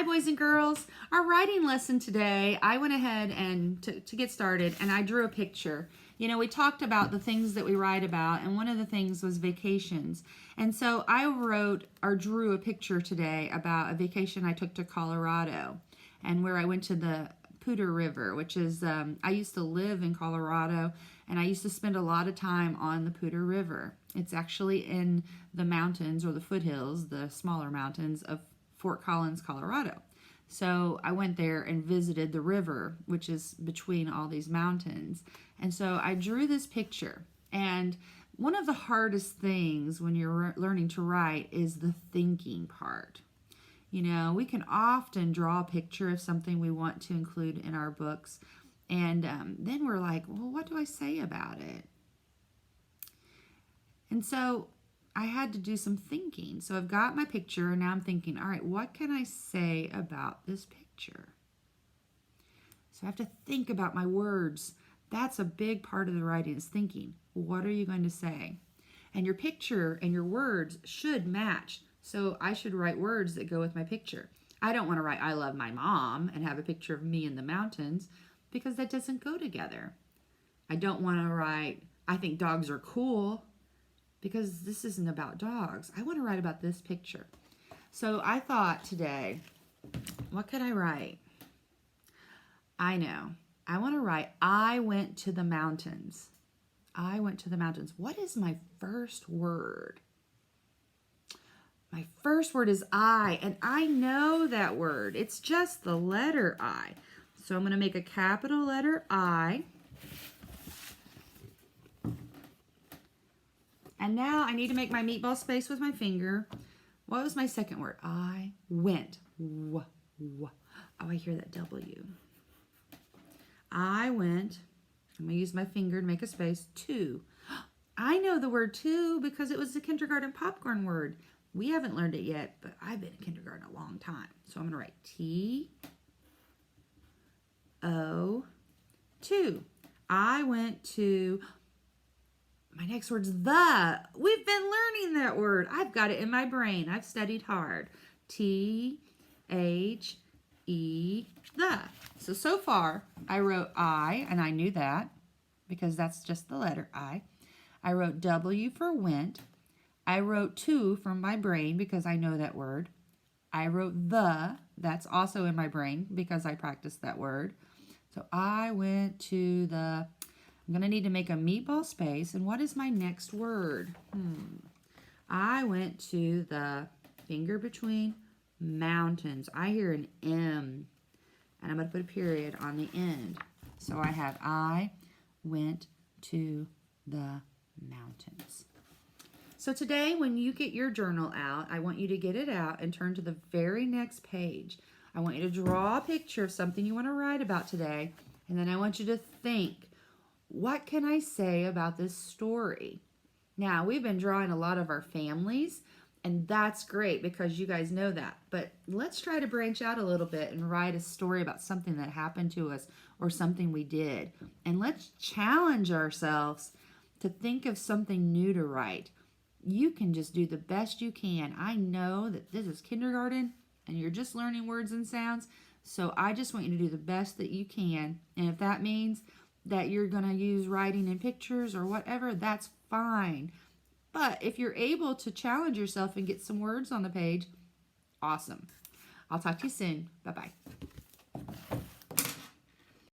Hi, boys and girls. Our writing lesson today, I went ahead and to get started, and I drew a picture. You know, we talked about the things that we write about, and one of the things was vacations. And so I wrote or drew a picture today about a vacation I took to Colorado, and where I went to the Poudre River, which is, I used to live in Colorado, and I used to spend a lot of time on the Poudre River. It's actually in the mountains or the foothills, the smaller mountains of Fort Collins, Colorado. So I went there and visited the river, which is between all these mountains. And so I drew this picture. And one of the hardest things when you're learning to write is the thinking part. You know, we can often draw a picture of something we want to include in our books. And then we're like, well, what do I say about it? And so I had to do some thinking. So I've got my picture, and now I'm thinking, all right, what can I say about this picture? So I have to think about my words. That's a big part of the writing, is thinking. What are you going to say? And your picture and your words should match. So I should write words that go with my picture. I don't want to write, I love my mom, and have a picture of me in the mountains, because that doesn't go together. I don't want to write, I think dogs are cool, because this isn't about dogs. I want to write about this picture. So I thought today, what could I write? I know. I want to write, I went to the mountains. I went to the mountains. What is my first word? My first word is I, and I know that word. It's just the letter I. So I'm going to make a capital letter I. And now I need to make my meatball space with my finger. What was my second word? I went. W. Oh, I hear that W. I went. I'm going to use my finger to make a space. To. I know the word to because it was the kindergarten popcorn word. We haven't learned it yet, but I've been in kindergarten a long time. So I'm going to write T-O, to. I went to... My next word's the. We've been learning that word. I've got it in my brain. I've studied hard. T-H-E, the. So far, I wrote I, and I knew that because that's just the letter I. I wrote W for went. I wrote to from my brain because I know that word. I wrote the. That's also in my brain because I practiced that word. So I went to the... I'm going to need to make a meatball space. And what is my next word? I went to the finger between mountains. I hear an M. And I'm going to put a period on the end. So I have I went to the mountains. So today when you get your journal out, I want you to get it out and turn to the very next page. I want you to draw a picture of something you want to write about today. And then I want you to think, what can I say about this story? Now, we've been drawing a lot of our families, and that's great because you guys know that. But let's try to branch out a little bit and write a story about something that happened to us or something we did. And let's challenge ourselves to think of something new to write. You can just do the best you can. I know that this is kindergarten, and you're just learning words and sounds. So I just want you to do the best that you can. And if that means that you're going to use writing and pictures or whatever, that's fine. But if you're able to challenge yourself and get some words on the page, awesome. I'll talk to you soon. Bye-bye.